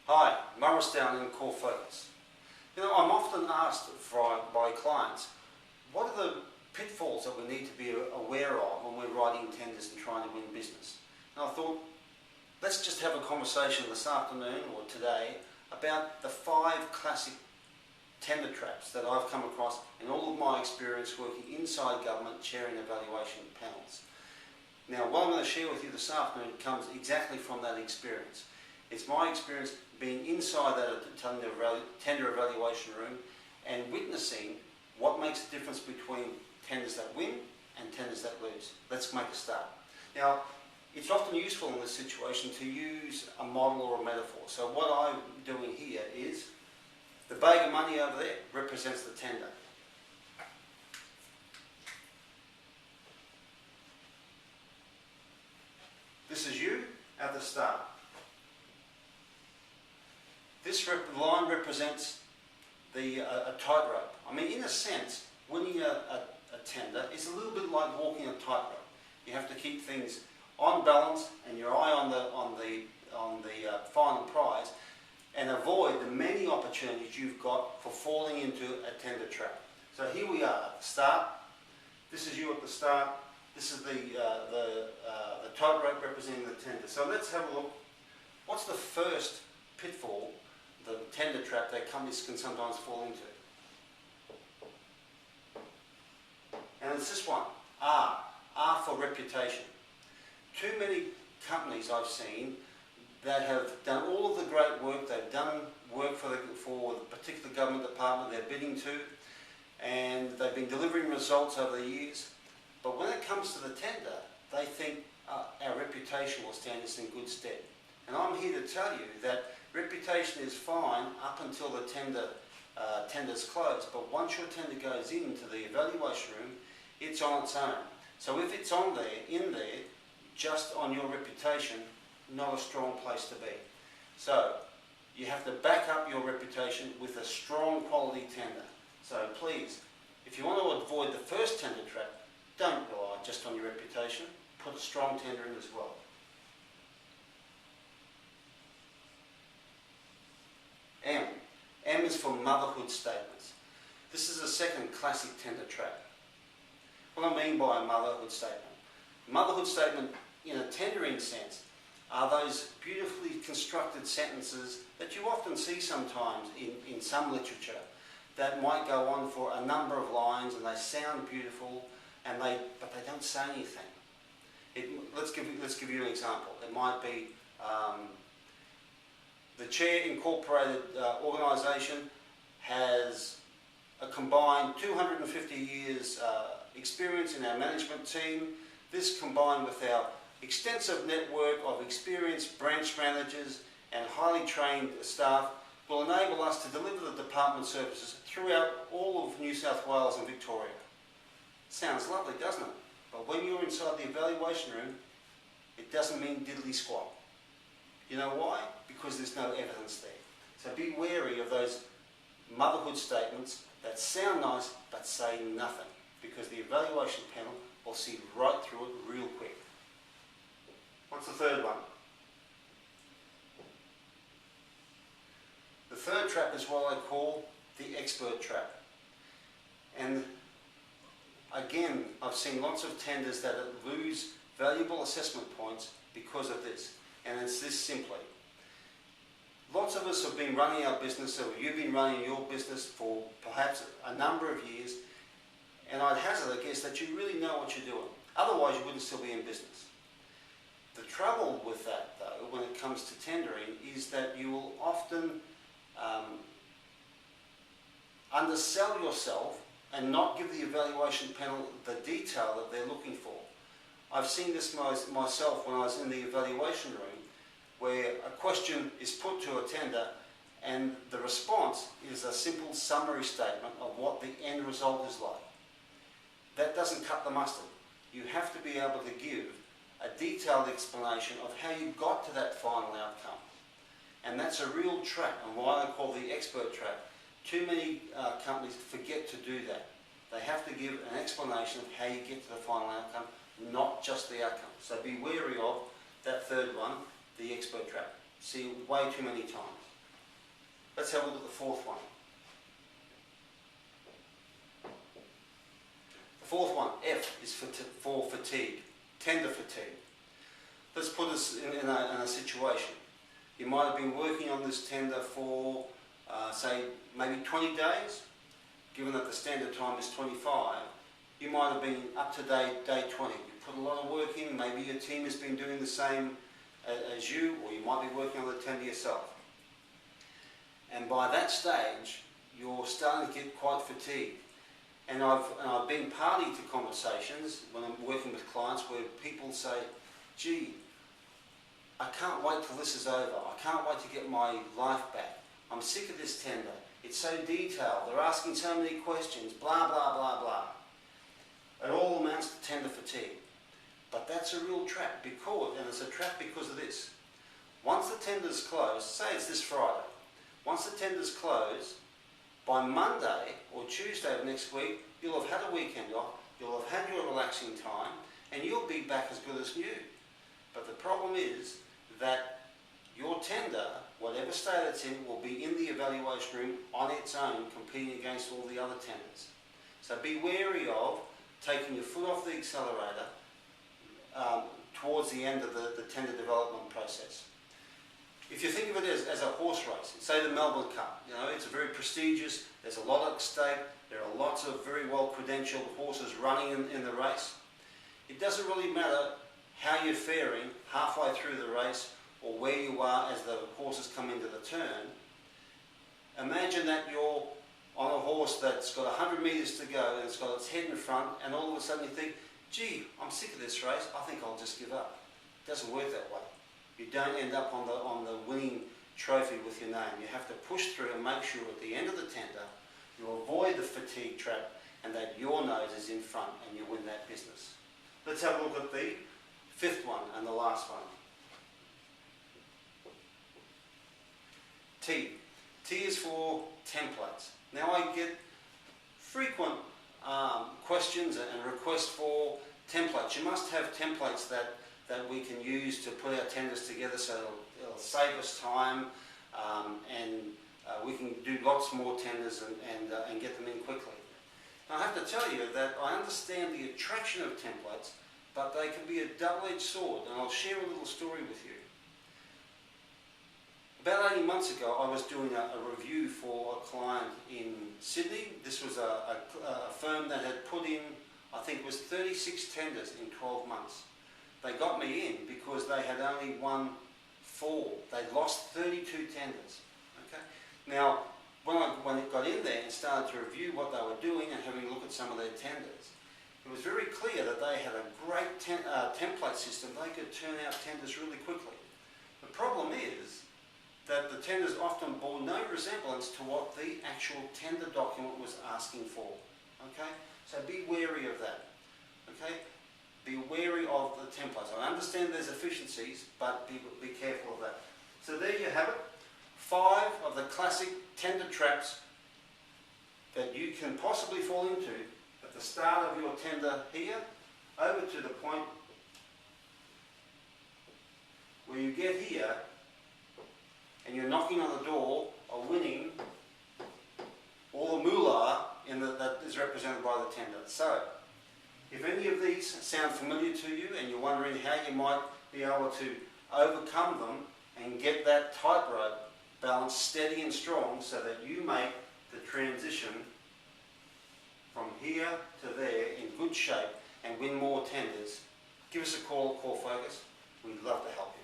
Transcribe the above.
Hi, Maurice down in Core Focus. You know, I'm often asked by clients, what are the pitfalls that we need to be aware of when we're writing tenders and trying to win business? And I thought, let's just have a conversation this afternoon or today about the 5 classic tender traps that I've come across in all of my experience working inside government chairing evaluation panels. Now, what I'm going to share with you this afternoon comes exactly from that experience. It's my experience being inside that tender evaluation room and witnessing what makes the difference between tenders that win and tenders that lose. Let's make a start. Now, it's often useful in this situation to use a model or a metaphor. So what I'm doing here is, the bag of money over there represents the tender. This is you at the start. This line represents a tightrope. I mean, in a sense, winning a tender is a little bit like walking a tightrope. You have to keep things on balance and your eye on the final prize, and avoid the many opportunities you've got for falling into a tender trap. So here we are at the start. This is you at the start. This is the tightrope representing the tender. So let's have a look. What's the first pitfall, the tender trap that companies can sometimes fall into? And it's this one, R for reputation. Too many companies I've seen that have done all of the great work, they've done work for the particular government department they're bidding to, and they've been delivering results over the years, but when it comes to the tender, they think our reputation will stand us in good stead. And I'm here to tell you that reputation is fine up until the tender's closed, but once your tender goes into the evaluation room, it's on its own. So if it's in there, just on your reputation, not a strong place to be. So you have to back up your reputation with a strong quality tender. So please, if you want to avoid the first tender trap, don't rely just on your reputation, put a strong tender in as well. M is for motherhood statements. This is a second classic tender trap. What I mean by a motherhood statement. Motherhood statement in a tendering sense are those beautifully constructed sentences that you often see sometimes in some literature that might go on for a number of lines and they sound beautiful, but they don't say anything. Let's give you an example. It might be the Chair Incorporated organisation has a combined 250 years experience in our management team. This, combined with our extensive network of experienced branch managers and highly trained staff, will enable us to deliver the department services throughout all of New South Wales and Victoria. Sounds lovely, doesn't it? But when you're inside the evaluation room, it doesn't mean diddly squat. You know why? Because there's no evidence there. So be wary of those motherhood statements that sound nice but say nothing, because the evaluation panel will see right through it real quick. What's the third one? The third trap is what I call the expert trap. And again, I've seen lots of tenders that lose valuable assessment points because of this. And it's this simply. Lots of us have been running our business, or you've been running your business for perhaps a number of years, and I'd hazard a guess that you really know what you're doing. Otherwise, you wouldn't still be in business. The trouble with that, though, when it comes to tendering, is that you will often undersell yourself and not give the evaluation panel the detail that they're looking for. I've seen this myself when I was in the evaluation room, where a question is put to a tender and the response is a simple summary statement of what the end result is like. That doesn't cut the mustard. You have to be able to give a detailed explanation of how you got to that final outcome. And that's a real trap, and why I call the expert trap. Too many companies forget to do that. They have to give an explanation of how you get to the final outcome, not just the outcome. So be wary of that third one, the expert trap. See it way too many times. Let's have a look at the fourth one. The fourth one, F, is for fatigue, tender fatigue. Let's put us in a situation. You might have been working on this tender for, say, maybe 20 days. Given that the standard time is 25, you might have been up to day 20. You put a lot of work in, maybe your team has been doing the same as you, or you might be working on the tender yourself. And by that stage, you're starting to get quite fatigued. And I've been party to conversations when I'm working with clients where people say, gee, I can't wait till this is over. I can't wait to get my life back. I'm sick of this tender. It's so detailed. They're asking so many questions, blah, blah, blah, blah. It all amounts to tender fatigue. But that's a real trap because, and it's a trap because of this. Once the tender's closed, say it's this Friday, once the tender's closed, by Monday or Tuesday of next week, you'll have had a weekend off, you'll have had your relaxing time, and you'll be back as good as new. But the problem is that your tender, whatever state it's in, will be in the evaluation room on its own, competing against all the other tenders. So be wary of taking your foot off the accelerator towards the end of the tender development process. If you think of it as a horse race, say the Melbourne Cup, you know, it's very prestigious, there's a lot at stake, there are lots of very well credentialed horses running in the race. It doesn't really matter how you're faring halfway through the race or where you are as the horses come into the turn. Imagine that you're on a horse that's got 100 metres to go and it's got its head in front, and all of a sudden you think, gee, I'm sick of this race, I think I'll just give up. It doesn't work that way. You don't end up on the winning trophy with your name. You have to push through and make sure at the end of the tender you avoid the fatigue trap and that your nose is in front and you win that business. Let's have a look at the fifth one and the last one. T. T is for templates. Now I get frequent questions and requests for templates. You must have templates that we can use to put our tenders together, so it'll save us time and we can do lots more tenders and get them in quickly. Now I have to tell you that I understand the attraction of templates, but they can be a double-edged sword, and I'll share a little story with you. About 18 months ago, I was doing a review for a client in Sydney. This was a firm that had put in, I think it was 36 tenders in 12 months. They got me in because they had only won 4. They'd lost 32 tenders. Okay? Now, when it got in there and started to review what they were doing and having a look at some of their tenders, it was very clear that they had a great template system. They could turn out tenders really quickly. The problem is that the tenders often bore no resemblance to what the actual tender document was asking for. Okay? So be wary of that. Okay? Be wary of the templates. I understand there's efficiencies, but be careful of that. So there you have it. 5 of the classic tender traps that you can possibly fall into at the start of your tender here, over to the point where you get here and you're knocking on the door of winning all the moolah that is represented by the tender. So, if any of these sound familiar to you and you're wondering how you might be able to overcome them and get that tightrope balance steady and strong so that you make the transition from here to there in good shape and win more tenders, give us a call at Core Focus. We'd love to help you.